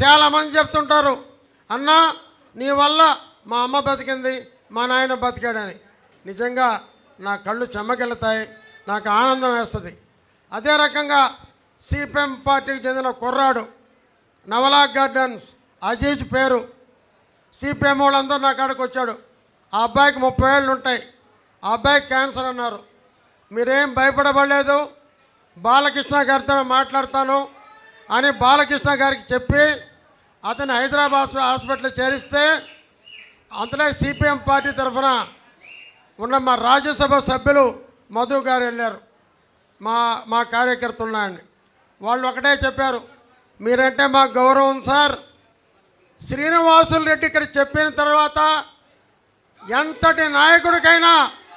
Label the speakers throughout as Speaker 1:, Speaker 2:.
Speaker 1: చాలామంది చెప్తుంటారు, అన్నా నీ వల్ల మా అమ్మ బతికింది, మా నాయన బతికాడని. నిజంగా నా కళ్ళు చెమ్మగిల్లుతాయి, నాకు ఆనందం వేస్తుంది. అదే రకంగా సిపిఎం పార్టీకి చెందిన కుర్రాడు నవలా గార్డెన్స్ అజీజ్ పేరు, సిపిఎం వాళ్ళందరూ నా కాడికి వచ్చాడు. ఆ అబ్బాయికి 30 ఏళ్ళు ఉంటాయి. ఆ అబ్బాయికి క్యాన్సర్ అన్నారు. మీరేం భయపడబడలేదు, బాలకృష్ణ గారితో మాట్లాడతాను అని బాలకృష్ణ గారికి చెప్పి అతను హైదరాబాద్ హాస్పిటల్ చేరిస్తే అంతలో సిపిఎం పార్టీ తరఫున ఉన్న మా రాజ్యసభ సభ్యులు మధు గారు వెళ్ళారు. మా కార్యకర్తలు ఉన్నాయండి. వాళ్ళు ఒకటే చెప్పారు, మీరంటే మాకు గౌరవం సార్. శ్రీనివాసులు రెడ్డి ఇక్కడ చెప్పిన తర్వాత ఎంతటి నాయకుడికైనా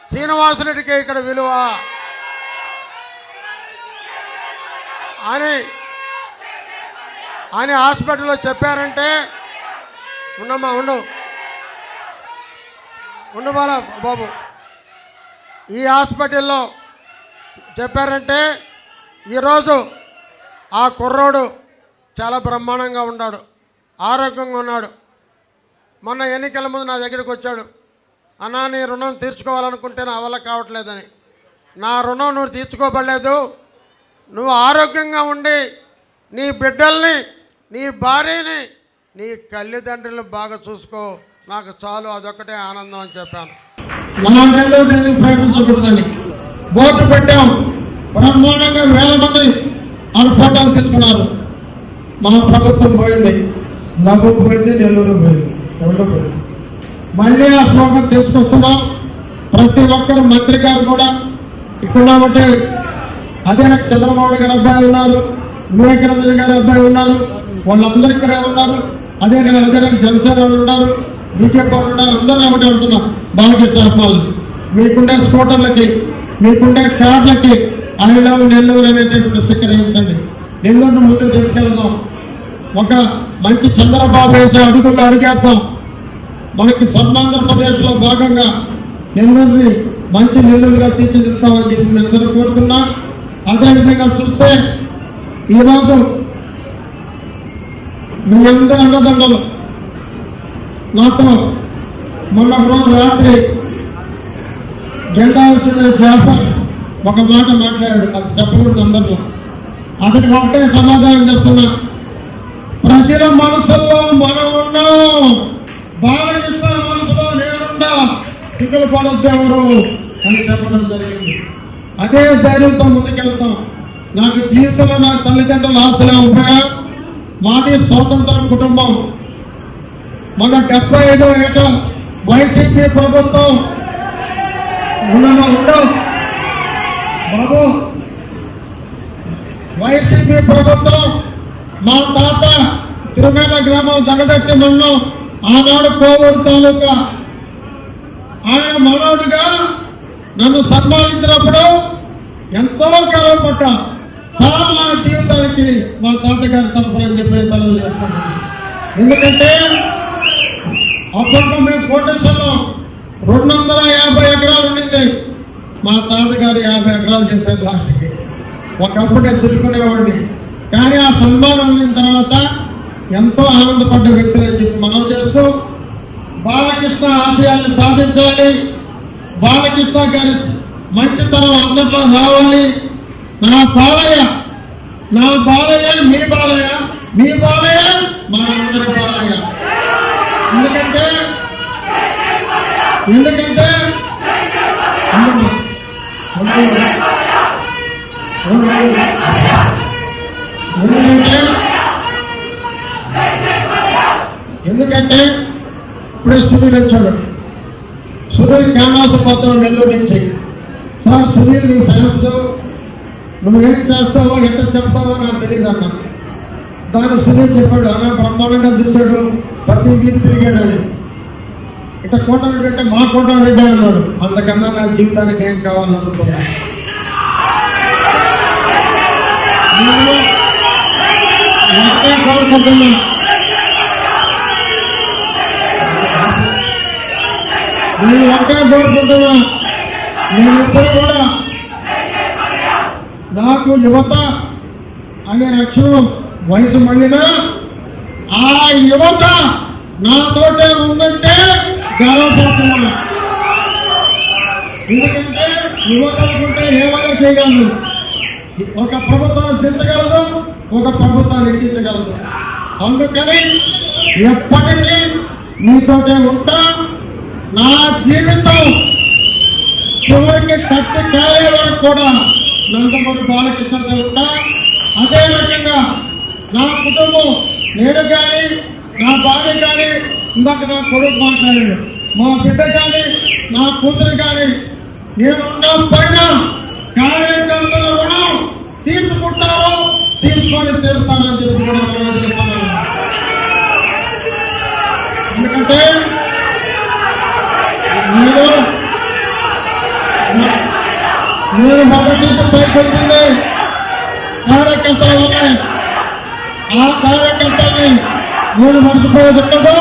Speaker 1: శ్రీనివాసులరెడ్డికి ఇక్కడ విలువ అని హాస్పిటల్లో చెప్పారంటే ఉండు బాబు, ఈ హాస్పిటల్లో చెప్పారంటే ఈరోజు ఆ కుర్రోడు చాలా బ్రహ్మాండంగా ఉన్నాడు, ఆరోగ్యంగా ఉన్నాడు. మొన్న ఎన్నికల ముందు నా దగ్గరికి వచ్చాడు, అన్నా నీ రుణం తీర్చుకోవాలనుకుంటే నా వల్ల కావట్లేదని. నా రుణం నువ్వు తీర్చుకోబడలేదు, నువ్వు ఆరోగ్యంగా ఉండి నీ బిడ్డల్ని, నీ భార్యని, నీ తల్లిదండ్రులను బాగా చూసుకో, నాకు చాలు, అదొక్కటే ఆనందం అని చెప్పాను. ప్రకటించకూడదని బోర్డు పెట్టాం. బ్రహ్మాండంగా 1000 మంది ఆ ఫోటోలు తీసుకున్నారు. మా ప్రభుత్వం పోయింది, లఘు పోయింది, నెల్లూరు పోయింది, 2 పోయింది. మళ్ళీ ఆ శ్లోకం తీసుకొస్తున్నాం. ప్రతి ఒక్కరు మంత్రి గారు కూడా ఇక్కడ ఉంటే, అదే చంద్రబాబు గారి అబ్బాయి ఉన్నారు, వివేకానంద గారి అబ్బాయి ఉన్నారు, వాళ్ళందరూ ఇక్కడే ఉన్నారు. అదే జనసేన వాళ్ళు ఉన్నారు, బీజేపీ వాళ్ళు ఉన్నారు. అందరూ ఒకటి అడుగుతున్నాం, బాలకృష్ణ అబ్బాయిలు మీకుండే స్కూటర్లకి, మీకుండే కార్లకి ఐ లవ్ నెల్లూరు అనేటటువంటి స్టిక్కర్ వేయించండి. నెల్లూరును ముందు తీసుకెళ్దాం. ఒక మంచి చంద్రబాబు వేసే అడుగుల్లో అడిగేద్దాం. మనకి స్వర్ణాంధ్రప్రదేశ్లో భాగంగా నెల్లూరుని మంచి నెల్లూరుగా తీర్చిదిద్దామని చెప్పి మేము అందరూ కోరుతున్నా. అదేవిధంగా చూస్తే ఈరోజు మీ అందరూ అన్నదండలు నాతో మొన్న రోజు రాత్రి జెండా వచ్చిన జాఫర్ ఒక మాట మాట్లాడాడు, అది చెప్పకూడదు అందరిలో. అతనికి ఒకటే సమాధానం చెప్తున్నా, ప్రజల మనసులో మనం ఉన్నాం, బాలకృష్ణ మనసులో నేనున్నా, దిగులు పడొద్దు ఎవరు అని చెప్పడం జరిగింది. అదే ధైర్యంతో ముందుకెళ్తాం. నాకు జీవితంలో నా తల్లిదండ్రుల ఆశలే ఉంటాయా? మాది స్వాతంత్ర కుటుంబం. మన 75వ ఏట వైసీపీ ప్రభుత్వం ఉండవు బాబు. వైసీపీ ప్రభుత్వం మా తాత తిరుమల గ్రామం దగదత్తి మండలం, ఆనాడు కోవూరు తాలూకా, ఆయన మనోడిగా నన్ను సన్మానించినప్పుడు ఎంతో కాలం పట్ట చాలా నా జీవితానికి మా తాతగారి తరఫున చెప్పే తలలు చేసుకుంటాను. ఎందుకంటే అప్పట్లో మేము కోటేశ్వరం 250 ఎకరాలు ఉండింది. మా తాతగారు 50 ఎకరాలు చేశారు లాస్ట్కి. ఒకప్పుడే తిరుగుకునేవాడిని. కానీ ఆ సన్మానం అందిన తర్వాత ఎంతో ఆనందపడ్డ వ్యక్తులు అని చెప్పి మనం చేస్తూ బాలకృష్ణ ఆశయాన్ని సాధించాలి. బాలకృష్ణ గారి మంచితనం అందరిలో రావాలి. నా బాలయ్య మీ బాలయ్య, మీ బాలయ్య మనందరి బాలయ్య. ఎందుకంటే ఇప్పుడు సునీల్ వచ్చాడు. సునీల్ క్యాన్వాస్ పత్రం నెల్లూరు నుంచి. సార్ సునీల్ నీ ఫ్యాన్స్, నువ్వు ఏం చేస్తావో ఎట్లా చెప్తావో నాకు తెలియదు అన్న. దాన్ని సునీల్ చెప్పాడు, అన్న బ్రహ్మాండంగా చూశాడు, ప్రతి వీధి తిరిగాడని. ఇట్లా కోటారెడ్డి అంటే మా కోటారెడ్డి అన్నాడు. అంతకన్నా నా జీవితానికి ఏం కావాలనుకున్నా. నేను కోరుకుంటున్నా, నేను ఒకే కోరుకుంటున్నా, నేను ఎప్పుడు కూడా నాకు యువత అనే అక్షరం వయసు మళ్ళినా
Speaker 2: ఆ యువత నాతోటే ఉందంటే గర్వపడుతున్నా. ఎందుకంటే యువత అనుకుంటే ఏమైనా చేయగలదు. ఒక ప్రభుత్వాన్ని దించగలదు, ఒక ప్రభుత్వాన్ని ఎక్కించగలదు. అందుకని ఎప్పటికీ మీతోటే ఉంటా. నా జీవితం చివరికి కట్టి కాలే వరకు కూడా నందమూరి బాలకృష్ణతో ఉంటా. అదే రకంగా నా కుటుంబం, నేను కానీ నా భార్య కానీ, ఇందాక నా కొడుకు మాట్లాడాడు, మా బిడ్డ కానీ నా కూతురు కానీ నేనున్న పైన కార్యకర్తల రుణం తీసుకుంటారో తీసుకొని తీరుతానని చెప్పి కూడా మనం చెప్తున్నాను. ఎందుకంటే నేను మొదటి నుంచి పైకి వచ్చింది కార్యకర్తల వల్లే. ఆ కార్యకర్తల్ని నేను మర్చిపోయేది ఉండదు.